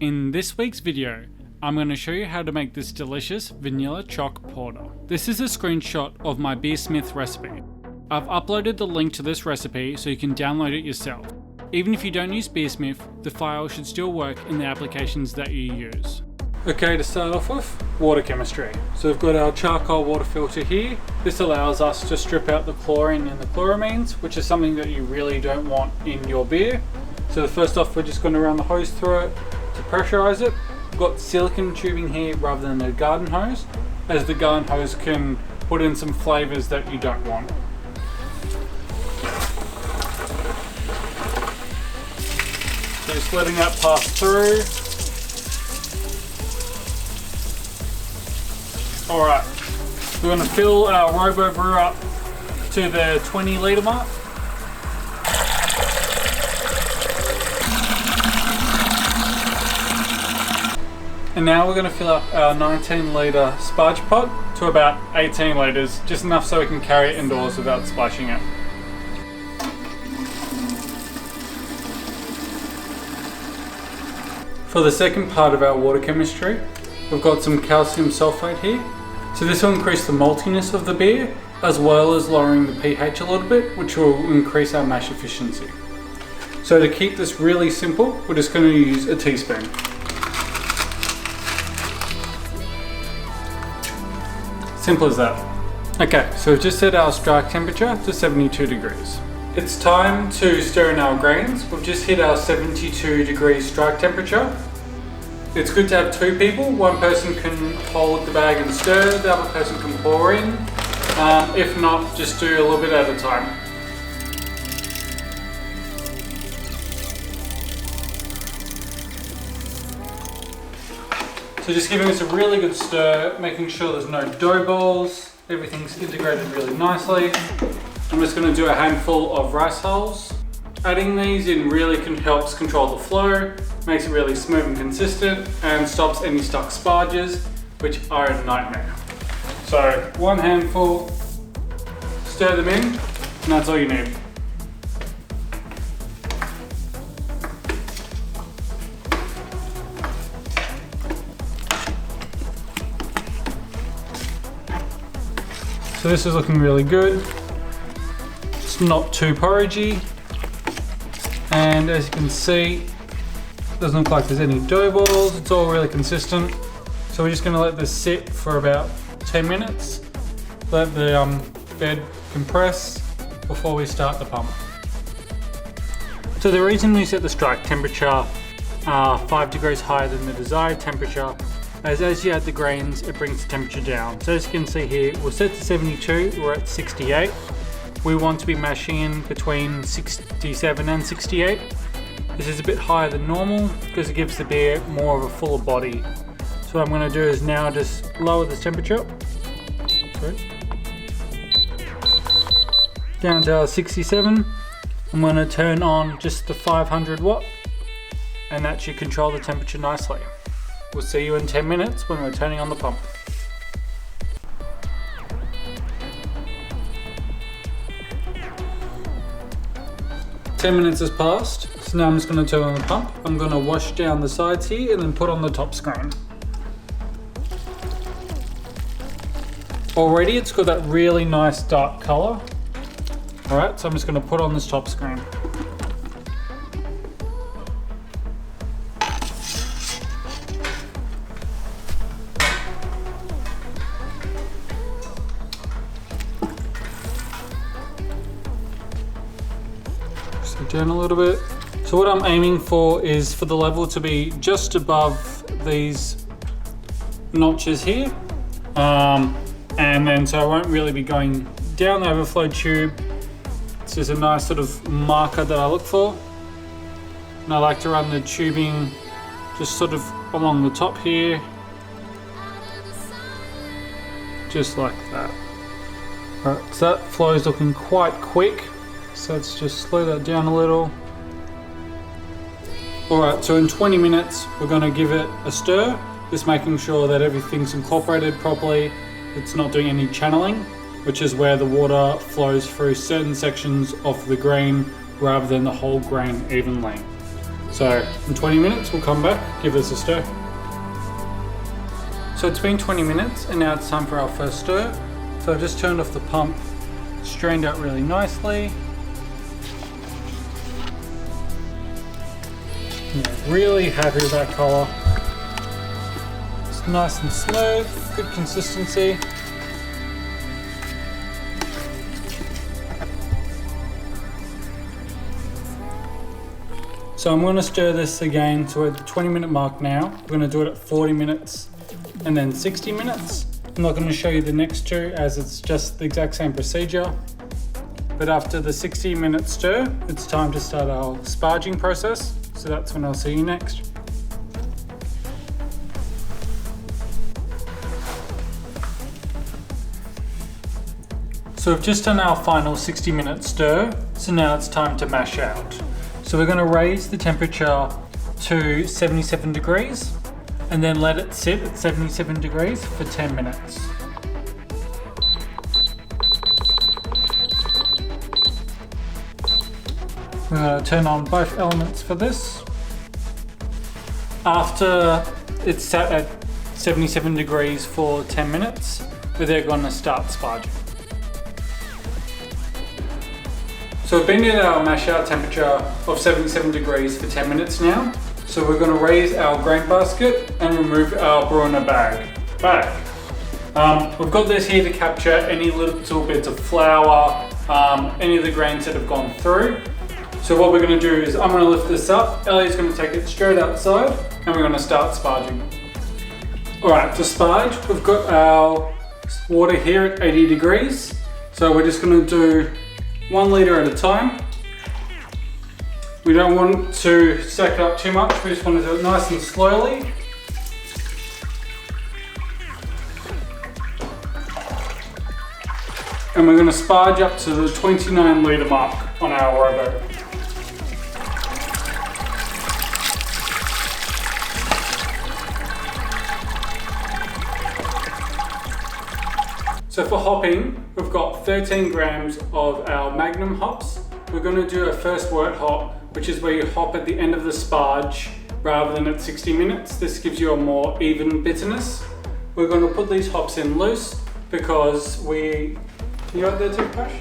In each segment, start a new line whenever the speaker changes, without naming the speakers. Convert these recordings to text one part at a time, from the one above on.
In this week's video, I'm going to show you how to make this delicious vanilla choc porter. This is a screenshot of my Beersmith recipe. I've uploaded the link to this recipe so you can download it yourself. Even if you don't use Beersmith, the file should still work in the applications that you use. Okay, to start off with, water chemistry. So we've got our charcoal water filter here. This allows us to strip out the chlorine and the chloramines, which is something that you really don't want in your beer. So first off, we're just going to run the hose through it to pressurize it. We've got silicone tubing here rather than a garden hose, as the garden hose can put in some flavors that you don't want. So just letting that pass through. Alright, we're going to fill our Robobrew up to the 20 litre mark. And now we're going to fill up our 19 litre sparge pot to about 18 litres, just enough so we can carry it indoors without splashing it. For the second part of our water chemistry, we've got some calcium sulfate here. So this will increase the maltiness of the beer, as well as lowering the pH a little bit, which will increase our mash efficiency. So to keep this really simple, we're just going to use a teaspoon. Simple as that. Okay, so we've just set our strike temperature to 72 degrees. It's time to stir in our grains. We've just hit our 72 degree strike temperature. It's good to have two people. One person can hold the bag and stir, the other person can pour in. If not, just do a little bit at a time. So just giving this a really good stir, making sure there's no dough balls, everything's integrated really nicely. I'm just going to do a handful of rice hulls. Adding these in really helps control the flow, makes it really smooth and consistent, and stops any stuck sparges, which are a nightmare. So one handful, stir them in, and that's all you need. So this is looking really good. It's not too porridgey. And as you can see, it doesn't look like there's any dough balls. It's all really consistent. So we're just going to let this sit for about 10 minutes. Let the bed compress before we start the pump. So the reason we set the strike temperature 5 degrees higher than the desired temperature, as you add the grains, it brings the temperature down. So as you can see here, we're set to 72, we're at 68. We want to be mashing in between 67 and 68. This is a bit higher than normal because it gives the beer more of a fuller body. So what I'm going to do is now just lower this temperature. Down to our 67. I'm going to turn on just the 500 watt, and that should control the temperature nicely. We'll see you in 10 minutes when we're turning on the pump. Ten minutes has passed, so now I'm just going to turn on the pump. I'm going to wash down the sides here and then put on the top screen. Already it's got that really nice dark colour. Alright, so I'm just going to put on this top screen. Down a little bit. So what I'm aiming for is for the level to be just above these notches here, and then so I won't really be going down the overflow tube. It's just a nice sort of marker that I look for, and I like to run the tubing just sort of along the top here, just like that. Alright, so that flow is looking quite quick. So let's just slow that down a little. Alright, so in 20 minutes we're going to give it a stir, just making sure that everything's incorporated properly, it's not doing any channeling, which is where the water flows through certain sections of the grain rather than the whole grain evenly. So in 20 minutes we'll come back, give this a stir. So it's been 20 minutes and now it's time for our first stir. So I've just turned off the pump, strained out really nicely. I'm really happy with that colour. It's nice and smooth, good consistency. So I'm going to stir this again, so we're at the 20-minute mark now. We're going to do it at 40 minutes and then 60 minutes. I'm not going to show you the next two as it's just the exact same procedure. But after the 60-minute stir, it's time to start our sparging process. So that's when I'll see you next. So we've just done our final 60-minute stir, so now it's time to mash out. So we're going to raise the temperature to 77 degrees and then let it sit at 77 degrees for 10 minutes. We're going to turn on both elements for this. After it's sat at 77 degrees for 10 minutes, we're then going to start sparging. So we've been at our mash out temperature of 77 degrees for 10 minutes now. So we're going to raise our grain basket and remove our brew in a bag. We've got this here to capture any little bits of flour, any of the grains that have gone through. So what we're going to do is I'm going to lift this up, Ellie's going to take it straight outside and we're going to start sparging. Alright, to sparge we've got our water here at 80 degrees. So we're just going to do 1 litre at a time. We don't want to stack it up too much, we just want to do it nice and slowly. And we're going to sparge up to the 29 litre mark on our Robo. So for hopping, we've got 13 grams of our Magnum hops. We're going to do a first wort hop, which is where you hop at the end of the sparge rather than at 60 minutes. This gives you a more even bitterness. We're going to put these hops in loose because you got there too, Pash?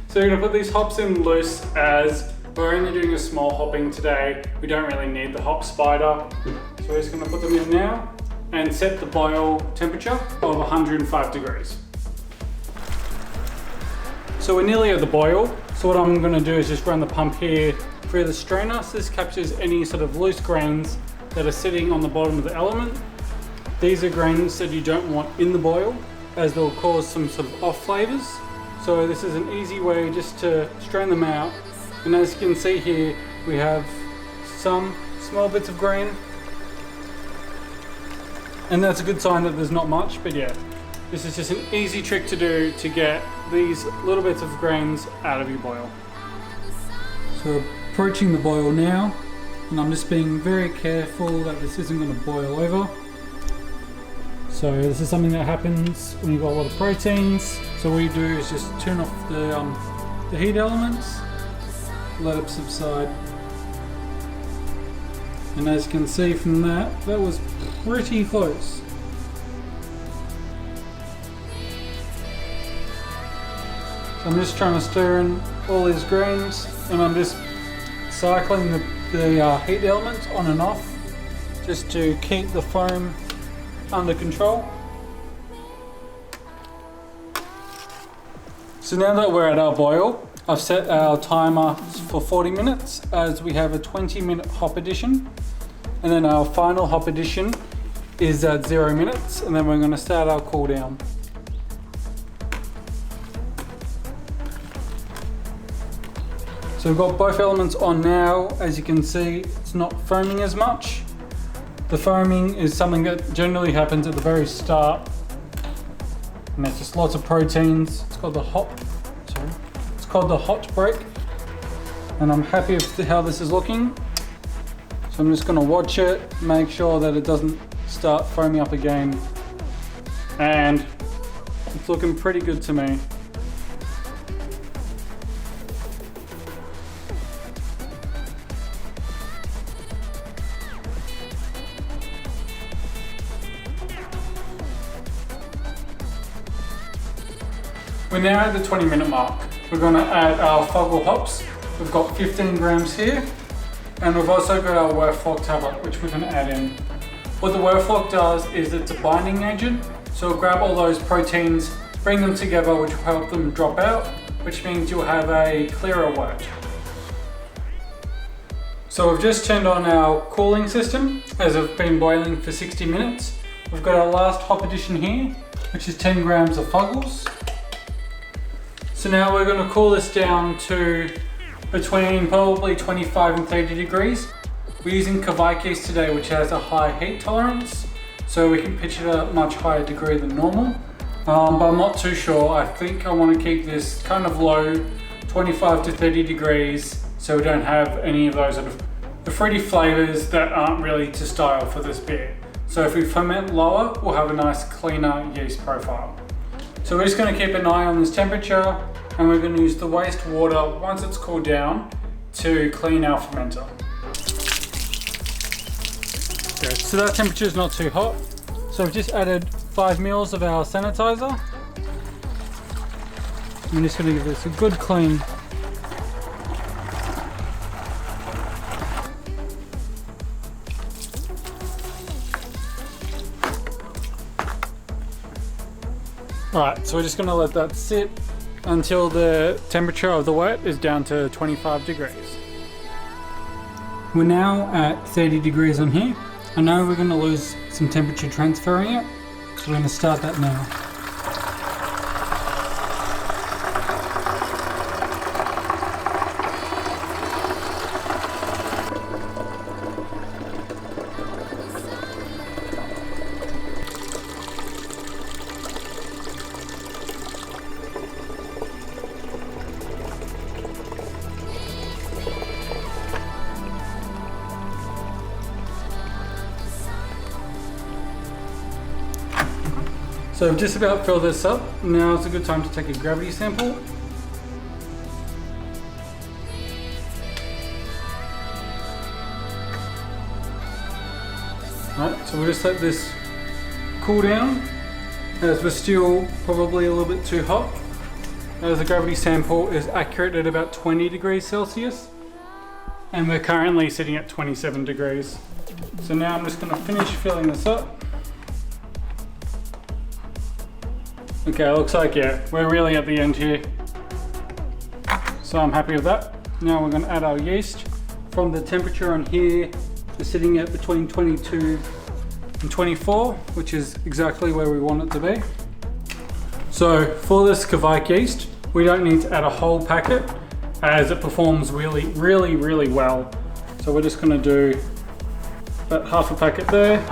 So we're going to put these hops in loose as we're only doing a small hopping today. We don't really need the hop spider. So we're just going to put them in now and set the boil temperature of 105 degrees. So we're nearly at the boil. So what I'm going to do is just run the pump here through the strainer. So this captures any sort of loose grains that are sitting on the bottom of the element. These are grains that you don't want in the boil as they'll cause some sort of off flavors. So this is an easy way just to strain them out. And as you can see here, we have some small bits of grain. And that's a good sign that there's not much, but yeah. This is just an easy trick to do to get these little bits of grains out of your boil. So approaching the boil now, and I'm just being very careful that this isn't going to boil over. So this is something that happens when you've got a lot of proteins. So what you do is just turn off the heat elements, let it subside. And as you can see from that was pretty close. I'm just trying to stir in all these grains and I'm just cycling the heat elements on and off just to keep the foam under control. So now that we're at our boil, I've set our timer for 40 minutes as we have a 20-minute hop addition, and then our final hop addition is at 0 minutes, and then we're going to start our cool down. So we've got both elements on now. As you can see, it's not foaming as much. The foaming is something that generally happens at the very start. And there's just lots of proteins. It's called the hot break. And I'm happy with how this is looking. So I'm just gonna watch it, make sure that it doesn't start foaming up again. And it's looking pretty good to me. We're now at the 20-minute mark. We're going to add our fuggle hops. We've got 15 grams here, and we've also got our Werflock tablet, which we're going to add in. What the Werflock does is it's a binding agent, so it'll grab all those proteins, bring them together, which will help them drop out, which means you'll have a clearer wort. So we've just turned on our cooling system, as it's been boiling for 60 minutes. We've got our last hop addition here, which is 10 grams of fuggles. So now we're going to cool this down to between probably 25 and 30 degrees. We're using kveik yeast today, which has a high heat tolerance, so we can pitch it at a much higher degree than normal. But I'm not too sure. I think I want to keep this kind of low, 25 to 30 degrees, so we don't have any of those sort of the fruity flavors that aren't really to style for this beer. So if we ferment lower, we'll have a nice cleaner yeast profile. So we're just going to keep an eye on this temperature, and we're going to use the wastewater once it's cooled down to clean our fermenter. Okay, so that temperature is not too hot. So we've just added 5 mils of our sanitizer. I'm just going to give this a good clean. Alright, so we're just going to let that sit until the temperature of the wort is down to 25 degrees. We're now at 30 degrees on here. I know we're going to lose some temperature transferring it, so we're going to start that now. So I've just about filled this up. Now is a good time to take a gravity sample. Right, so we'll just let this cool down, as we're still probably a little bit too hot, as the gravity sample is accurate at about 20 degrees Celsius, and we're currently sitting at 27 degrees. So now I'm just going to finish filling this up. Okay, looks like, yeah, we're really at the end here. So I'm happy with that. Now we're going to add our yeast. From the temperature on here, we're sitting at between 22 and 24, which is exactly where we want it to be. So for this kveik yeast, we don't need to add a whole packet, as it performs really well. So we're just going to do about half a packet there.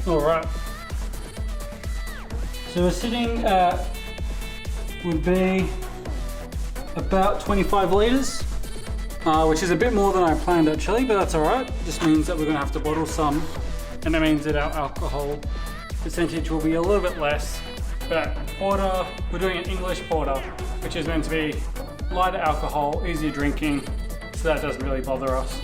Alright, so we're sitting at, would be about 25 litres, which is a bit more than I planned actually, but that's alright. It just means that we're going to have to bottle some, and it means that our alcohol percentage will be a little bit less. But porter, we're doing an English porter, which is meant to be lighter alcohol, easier drinking, so that doesn't really bother us.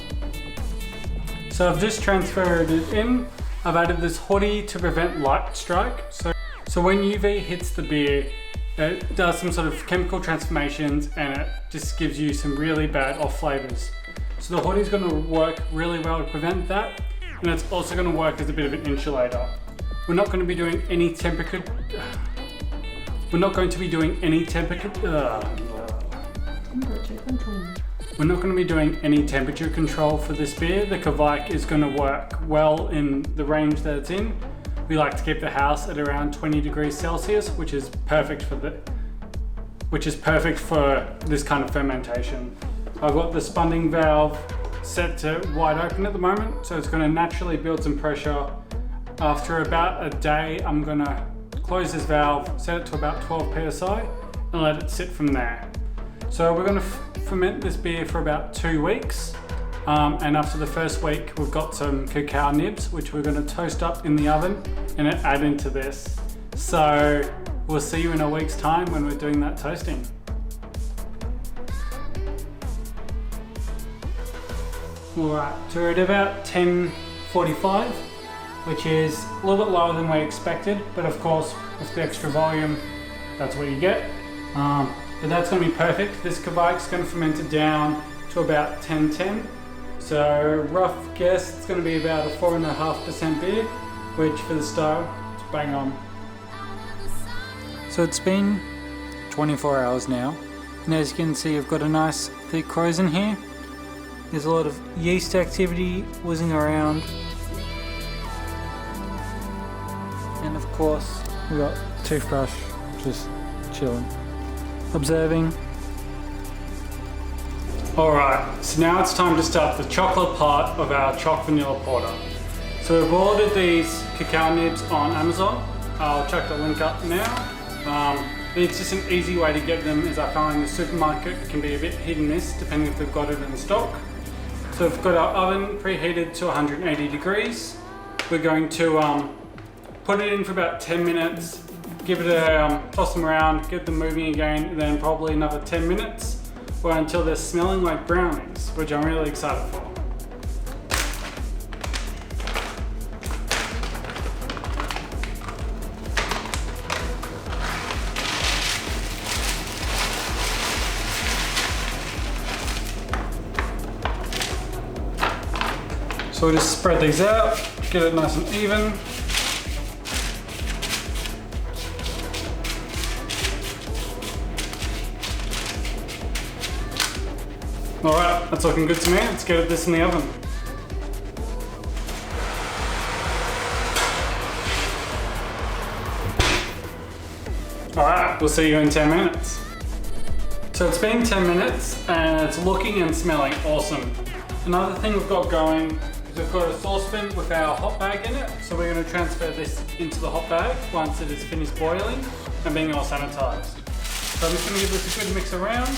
So I've just transferred it in. I've added this hoodie to prevent light strike. So when UV hits the beer, it does some sort of chemical transformations, and it just gives you some really bad off flavors. So the hoodie is going to work really well to prevent that, and it's also going to work as a bit of an insulator. We're not going to be doing any temperature. We're not going to be doing any temperature control for this beer. The kveik is going to work well in the range that it's in. We like to keep the house at around 20 degrees Celsius, which is perfect for this kind of fermentation. I've got the spunding valve set to wide open at the moment, so it's going to naturally build some pressure. After about a day, I'm going to close this valve, set it to about 12 psi, and let it sit from there. So we're going to ferment this beer for about 2 weeks, and after the first week we've got some cacao nibs, which we're going to toast up in the oven and add into this. So we'll see you in a week's time when we're doing that toasting. Alright, so we're at about 10:45, which is a little bit lower than we expected, but of course with the extra volume, that's what you get. But that's going to be perfect. This kveik's going to ferment it down to about 10:10. So rough guess, it's going to be about a 4.5% beer, which for the style, it's bang on. So it's been 24 hours now, and as you can see, I've got a nice thick krausen here. There's a lot of yeast activity whizzing around. And of course, we've got toothbrush just chilling, observing. Alright, so now it's time to start the chocolate part of our Choc vanilla porter. So we've ordered these cacao nibs on Amazon. I'll chuck the link up now. It's just an easy way to get them, as I find in the supermarket can be a bit hit and miss depending if they've got it in stock. So we've got our oven preheated to 180 degrees. We're going to put it in for about 10 minutes, give it a toss them around, get them moving again, and then probably another 10 minutes or until they're smelling like brownies, which I'm really excited for. So we'll just spread these out, get it nice and even. Alright, that's looking good to me. Let's get this in the oven. Alright, we'll see you in 10 minutes. So it's been 10 minutes and it's looking and smelling awesome. Another thing we've got going is we've got a saucepan with our hot bag in it. So we're going to transfer this into the hot bag once it is finished boiling and being all sanitized. So I'm just going to give this a good mix around.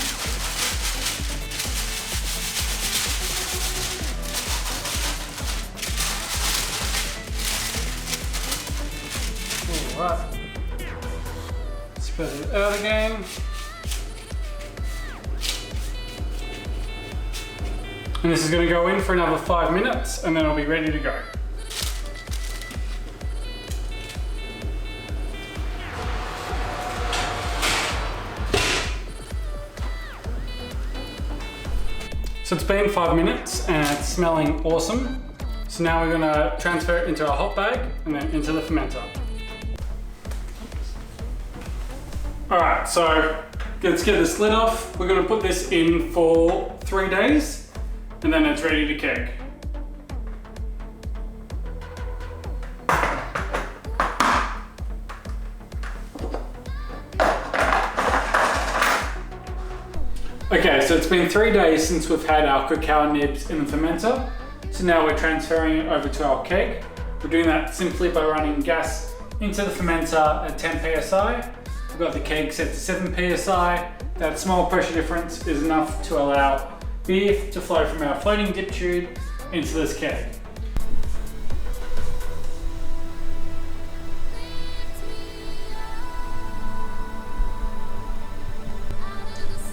Alright, spread it out again. And this is going to go in for another 5 minutes and then it'll be ready to go. So it's been 5 minutes and it's smelling awesome. So now we're going to transfer it into our hot bag and then into the fermenter. Alright, so let's get this lid off. We're going to put this in for 3 days. And then it's ready to keg. Okay, so it's been 3 days since we've had our cacao nibs in the fermenter. So now we're transferring it over to our keg. We're doing that simply by running gas into the fermenter at 10 psi. We've got the keg set to 7 psi. That small pressure difference is enough to allow beer to flow from our floating dip tube into this keg.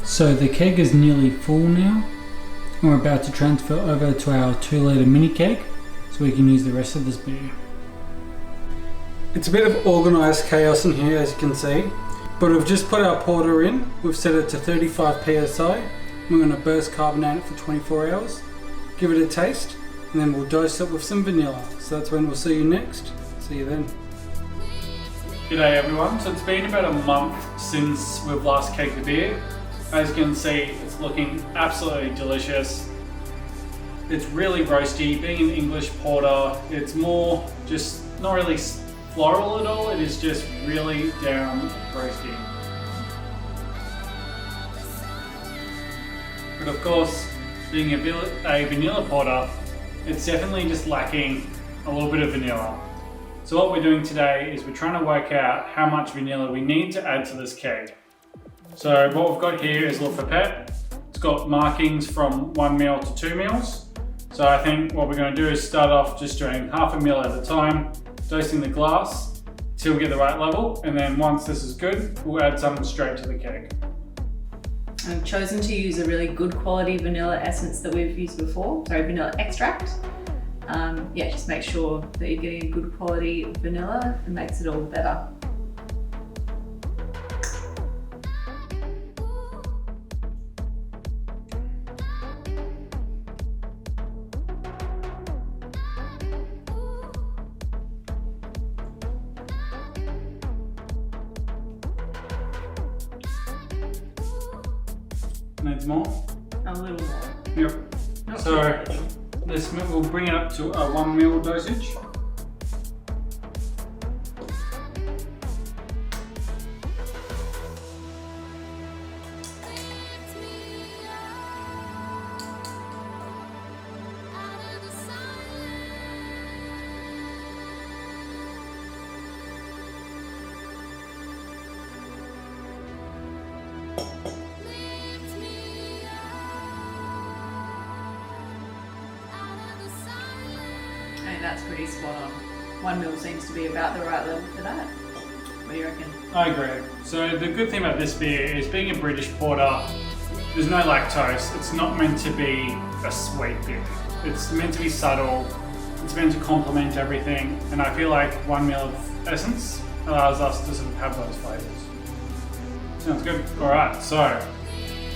So the keg is nearly full now. We're about to transfer over to our 2-litre mini keg so we can use the rest of this beer. It's a bit of organised chaos in here, as you can see, but we've just put our porter in. We've set it to 35 psi. We're going to burst carbonate it for 24 hours, give it a taste, and then we'll dose it with some vanilla. So that's when we'll see you next. See you then. G'day everyone. So it's been about a month since we've last kegged the beer. As you can see, it's looking absolutely delicious. It's really roasty. Being an English porter, it's more just not really floral at all. It is just really down roasty. But of course, being a vanilla porter, it's definitely just lacking a little bit of vanilla. So what we're doing today is we're trying to work out how much vanilla we need to add to this keg. So what we've got here is a little pipette. It's got markings from 1 ml to 2 ml. So I think what we're going to do is start off just doing half a ml at a time, dosing the glass, till we get the right level, and then once this is good, we'll add some straight to the keg.
I've chosen to use a really good quality vanilla essence that we've used before, sorry, vanilla extract. Yeah, just make sure that you're getting a good quality vanilla. It makes it all better.
Needs more?
A little more.
Yep.
Not
So this will bring it up to a 1 ml dosage.
I think that's pretty spot on. 1 ml seems to be about the right level for that. What do you reckon?
I agree. So the good thing about this beer is being a British porter, there's no lactose. It's not meant to be a sweet beer. It's meant to be subtle. It's meant to complement everything. And I feel like 1 ml of essence allows us to sort of have those flavors. Sounds good. All right, so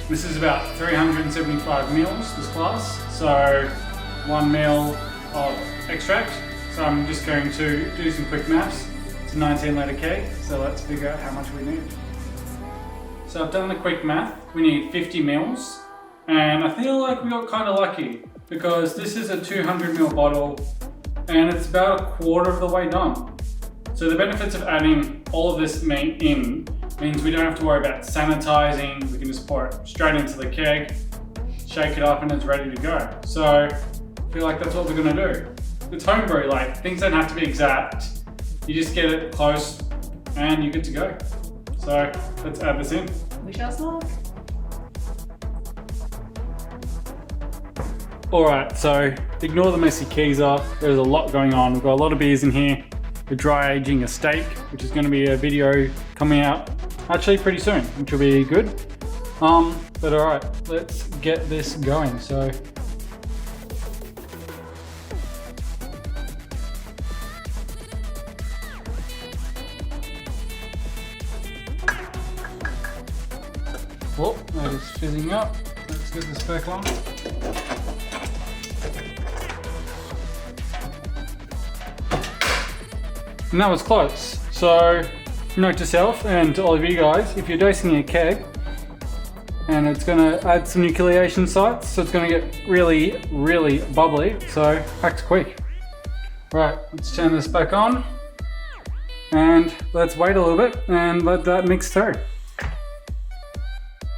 this is about 375 mils, this glass. So 1 ml of extract. So I'm just going to do some quick maths. It's a 19 litre keg, so let's figure out how much we need. So I've done the quick math. We need 50 mils, and I feel like we got kind of lucky because this is a 200 ml bottle and it's about a quarter of the way done. So the benefits of adding all of this meat in means we don't have to worry about sanitizing. We can just pour it straight into the keg, shake it up, and it's ready to go. So I feel like that's what we're gonna do. It's homebrew, like things don't have to be exact. You just get it close and you're good to go. So let's add this in.
We shall smoke.
All right, so ignore the messy keezer. There's a lot going on. We've got a lot of beers in here. We're dry aging a steak, which is gonna be a video coming out actually pretty soon, which will be good. But all right, let's get this going. So oh, that is fizzing up. Let's get this back on. And that was close. So note to self and to all of you guys, if you're dosing a keg and it's gonna add some nucleation sites, so it's gonna get really, really bubbly, so act quick. Right, let's turn this back on and let's wait a little bit and let that mix through.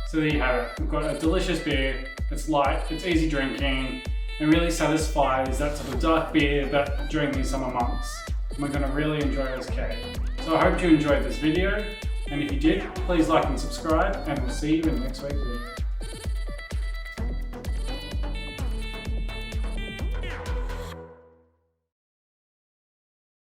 So there you have it. We've got a delicious beer. It's light, it's easy drinking, and really satisfies that sort of dark beer that during these summer months. And we're gonna really enjoy this keg. So I hope you enjoyed this video, and if you did, please like and subscribe, and we'll see you in the next week's video.